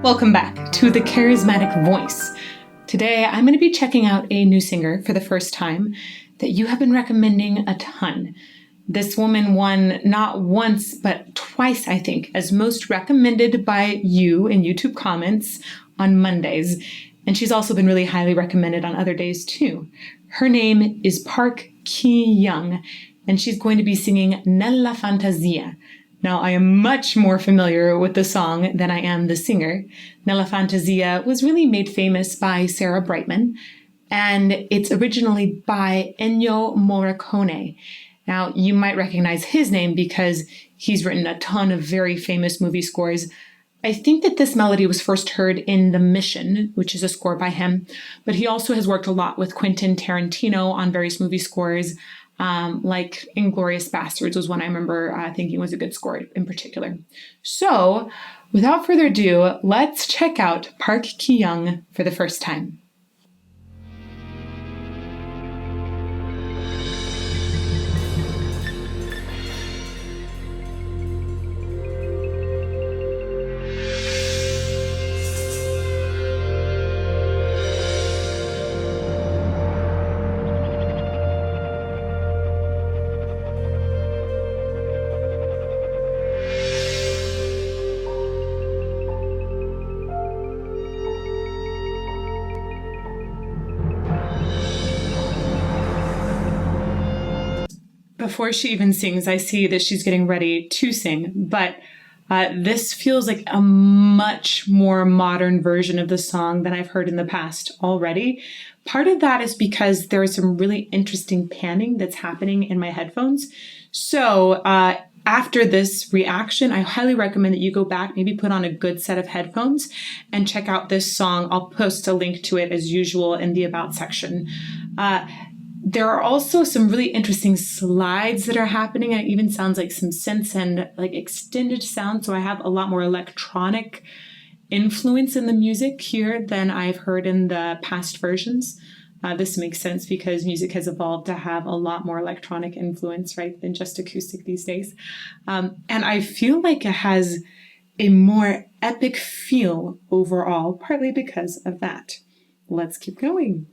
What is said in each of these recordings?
Welcome back to The Charismatic Voice. Today I'm going to be checking out a new singer for the first time that you have been recommending a ton. This woman won not once, but twice, I think, as most recommended by you in YouTube comments on Mondays. And she's also been really highly recommended on other days too. Her name is Park Ki-young, and she's going to be singing Nella Fantasia. Now, I am much more familiar with the song than I am the singer. Nella Fantasia was really made famous by Sarah Brightman, and it's originally by Ennio Morricone. Now, you might recognize his name because he's written a ton of very famous movie scores. I think that this melody was first heard in The Mission, which is a score by him, but he also has worked a lot with Quentin Tarantino on various movie scores, like Inglourious Basterds was one I remember thinking was a good score in particular. So, without further ado, let's check out Park Ki-young for the first time. Before she even sings, I see that she's getting ready to sing, but this feels like a much more modern version of the song than I've heard in the past already. Part of that is because there is some really interesting panning that's happening in my headphones. So after this reaction, I highly recommend that you go back, maybe put on a good set of headphones and check out this song. I'll post a link to it as usual in the About section. There are also some really interesting slides that are happening. It even sounds like some synths and like extended sound. So I have a lot more electronic influence in the music here than I've heard in the past versions. This makes sense because music has evolved to have a lot more electronic influence, right, than just acoustic these days. And I feel like it has a more epic feel overall, partly because of that. Let's keep going.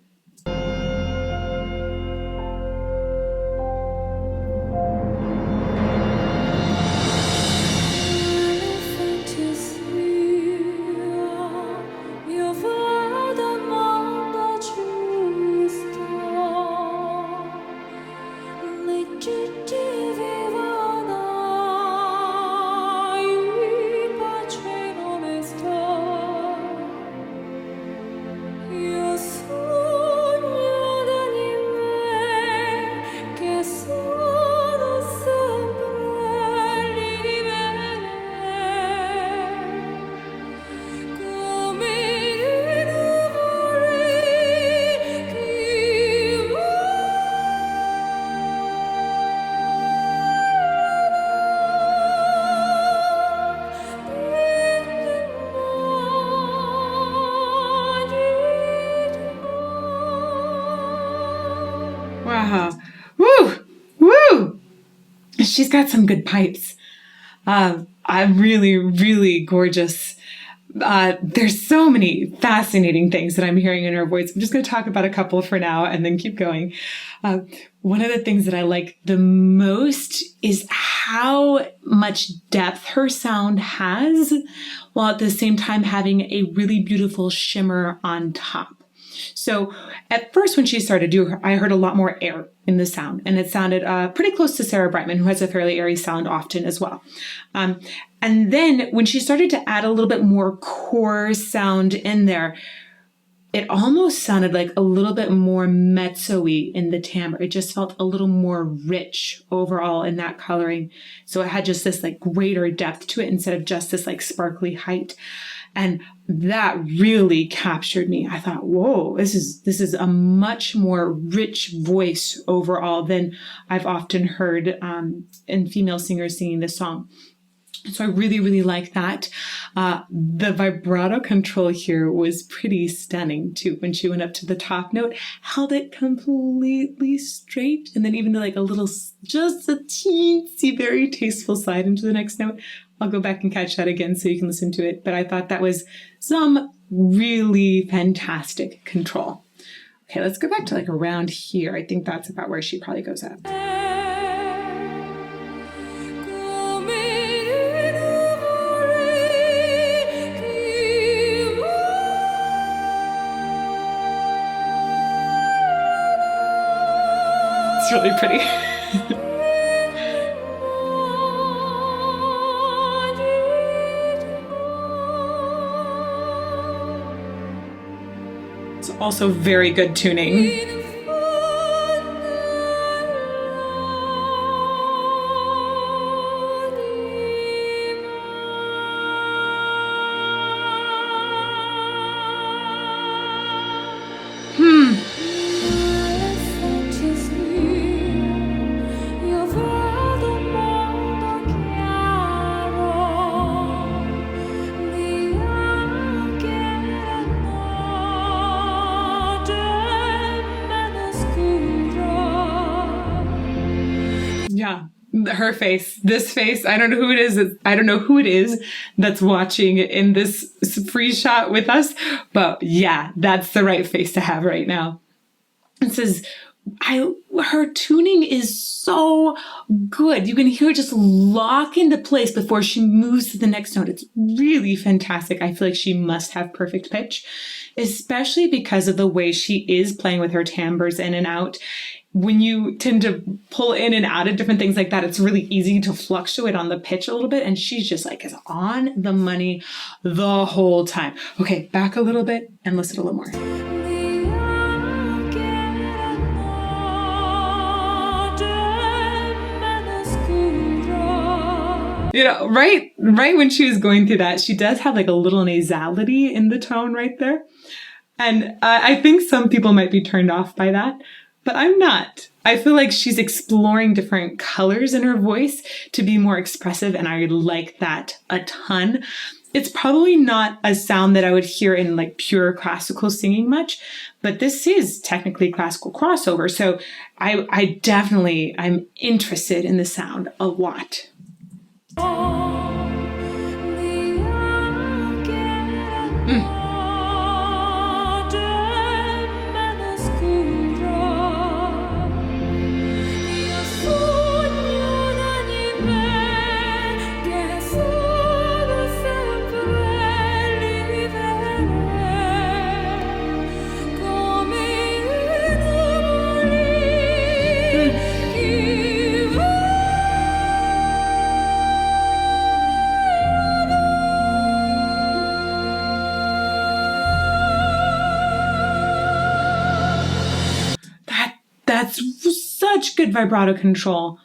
Wow. Woo! Woo! She's got some good pipes. Really gorgeous. There's so many fascinating things that I'm hearing in her voice. I'm just going to talk about a couple for now and then keep going. One of the things that I like the most is how much depth her sound has, while at the same time having a really beautiful shimmer on top. So at first when she started I heard a lot more air in the sound, and it sounded pretty close to Sarah Brightman, who has a fairly airy sound often as well. And then when she started to add a little bit more core sound in there, it almost sounded like a little bit more mezzo-y in the timbre. It just felt a little more rich overall in that coloring. So it had just this like greater depth to it instead of just this like sparkly height. And that really captured me. I thought, whoa, this is a much more rich voice overall than I've often heard in female singers singing this song. So I really like that. The vibrato control here was pretty stunning too. When she went up to the top note, held it completely straight, and then even like a little, just a teensy, very tasteful slide into the next note. I'll go back and catch that again so you can listen to it. But I thought that was some really fantastic control. Okay, let's go back to like around here. I think that's about where she probably goes up. It's really pretty. It's also very good tuning. Yeah, her face, this face, I don't know who it is. I don't know who it is that's watching in this free shot with us, but yeah, that's the right face to have right now. It says, her tuning is so good. You can hear it just lock into place before she moves to the next note. It's really fantastic. I feel like she must have perfect pitch, especially because of the way she is playing with her timbres in and out. When you tend to pull in and out of different things like that, it's really easy to fluctuate on the pitch a little bit. And she's just like is on the money the whole time. Okay, back a little bit and listen a little more. You know, right when she was going through that, she does have like a little nasality in the tone right there. And I think some people might be turned off by that. But I'm not. I feel like she's exploring different colors in her voice to be more expressive, and I like that a ton. It's probably not a sound that I would hear in like pure classical singing much, but this is technically classical crossover, so I'm interested in the sound a lot. That's such good vibrato control.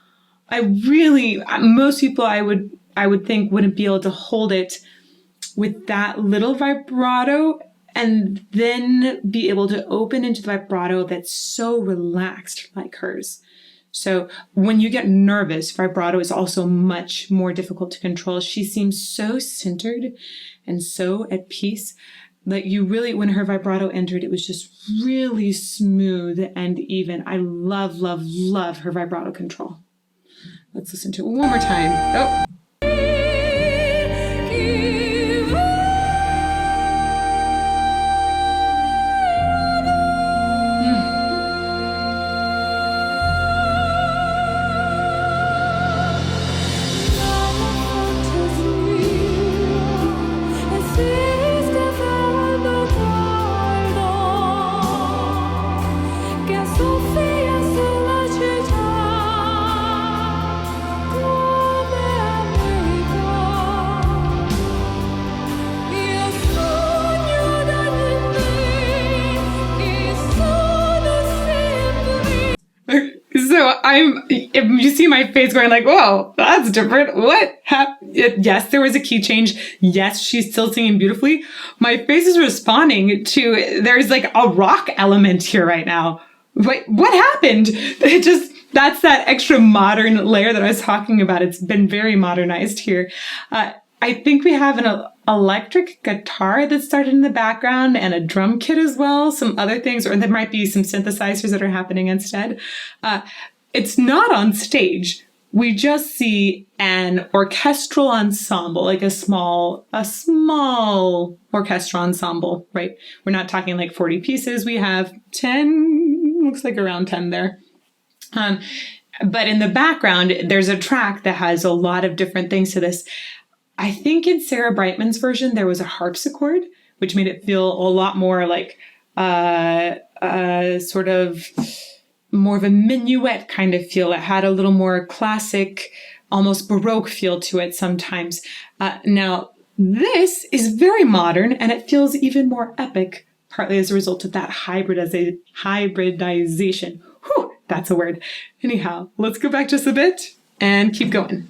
Most people I would think wouldn't be able to hold it with that little vibrato and then be able to open into the vibrato that's so relaxed like hers. So when you get nervous, vibrato is also much more difficult to control. She seems so centered and so at peace. Like you really, when her vibrato entered, it was just really smooth and even. I love, love, love her vibrato control. Let's listen to it one more time. Oh. So if you see my face going like, whoa, that's different. What happened? Yes, there was a key change. Yes, she's still singing beautifully. My face is responding to, there's like a rock element here right now. Wait, what happened? That's that extra modern layer that I was talking about. It's been very modernized here. I think we have an electric guitar that started in the background and a drum kit as well, some other things, or there might be some synthesizers that are happening instead. It's not on stage, we just see an orchestral ensemble, like a small orchestral ensemble, right? We're not talking like 40 pieces. We have 10, looks like around 10 there. But in the background, there's a track that has a lot of different things to this. I think in Sarah Brightman's version, there was a harpsichord, which made it feel a lot more like sort of more of a minuet kind of feel. It had a little more classic, almost Baroque feel to it sometimes. Now, this is very modern, and it feels even more epic, partly as a result of that hybridization. Whew, that's a word. Anyhow, let's go back just a bit and keep going.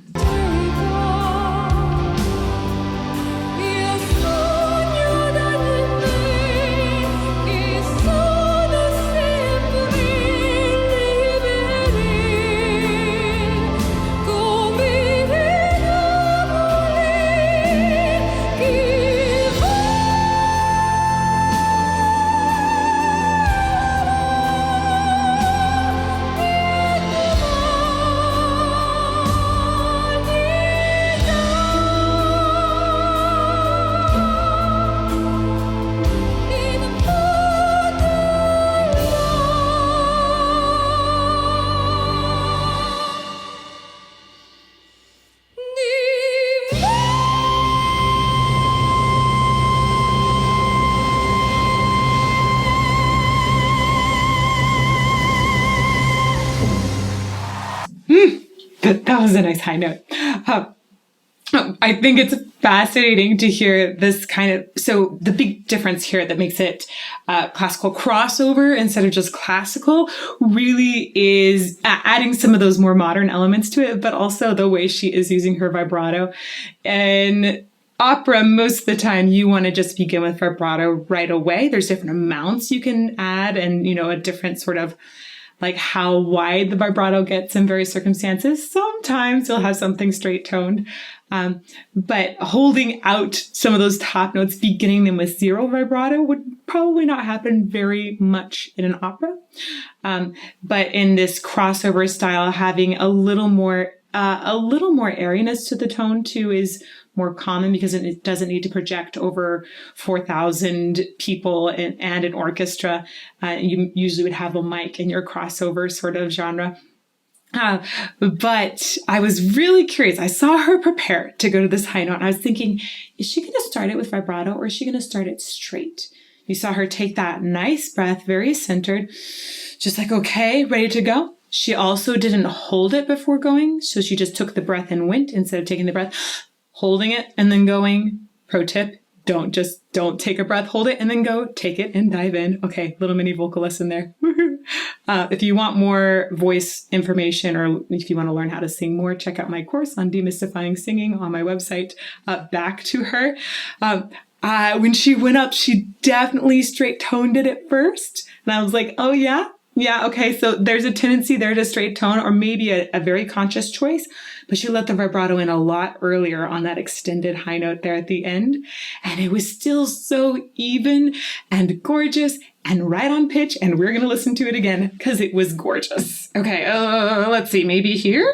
That was a nice high note. I think it's fascinating to hear this kind of, so the big difference here that makes it classical crossover instead of just classical really is adding some of those more modern elements to it, but also the way she is using her vibrato. And opera, most of the time, you want to just begin with vibrato right away. There's different amounts you can add and, a different sort of like how wide the vibrato gets in various circumstances. Sometimes you'll have something straight toned, but holding out some of those top notes, beginning them with zero vibrato would probably not happen very much in an opera. But in this crossover style, having a little more airiness to the tone too is more common because it doesn't need to project over 4,000 people and an orchestra. You usually would have a mic in your crossover sort of genre. But I was really curious. I saw her prepare to go to this high note. And I was thinking, is she going to start it with vibrato or is she going to start it straight? You saw her take that nice breath, very centered, just like, okay, ready to go. She also didn't hold it before going. So she just took the breath and went instead of taking the breath, holding it and then going. Pro tip, don't take a breath, hold it and then go, take it and dive in. Okay, little mini vocal lesson there. If you want more voice information or if you want to learn how to sing more, check out my course on demystifying singing on my website. Back to her. When she went up, she definitely straight toned it at first. And I was like, oh yeah? Yeah, okay, so there's a tendency there to straight tone or maybe a very conscious choice, but she let the vibrato in a lot earlier on that extended high note there at the end. And it was still so even and gorgeous and right on pitch. And we're going to listen to it again because it was gorgeous. Okay, let's see, maybe here?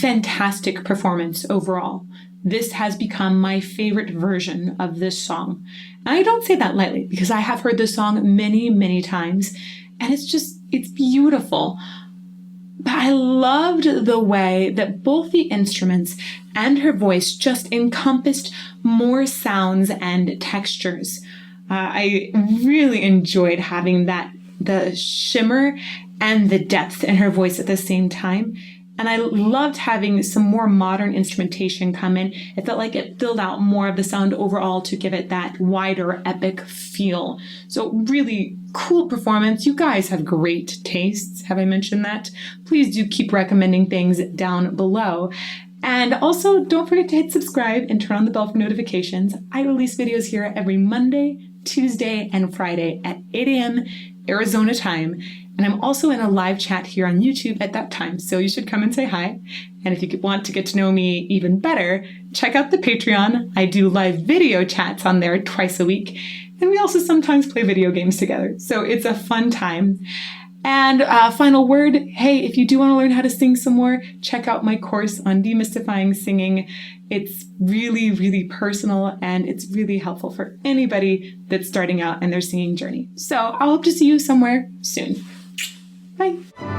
Fantastic performance overall. This has become my favorite version of this song. And I don't say that lightly because I have heard this song many, many times and it's beautiful. But I loved the way that both the instruments and her voice just encompassed more sounds and textures. I really enjoyed having the shimmer and the depth in her voice at the same time. And I loved having some more modern instrumentation come in. It felt like it filled out more of the sound overall to give it that wider, epic feel. So really cool performance. You guys have great tastes. Have I mentioned that? Please do keep recommending things down below. And also don't forget to hit subscribe and turn on the bell for notifications. I release videos here every Monday, Tuesday, and Friday at 8 a.m. Arizona time. And I'm also in a live chat here on YouTube at that time, so you should come and say hi. And if you want to get to know me even better, check out the Patreon. I do live video chats on there twice a week. And we also sometimes play video games together. So it's a fun time. And final word, hey, if you do want to learn how to sing some more, check out my course on demystifying singing. It's really, really personal, and it's really helpful for anybody that's starting out in their singing journey. So I hope to see you somewhere soon. Bye.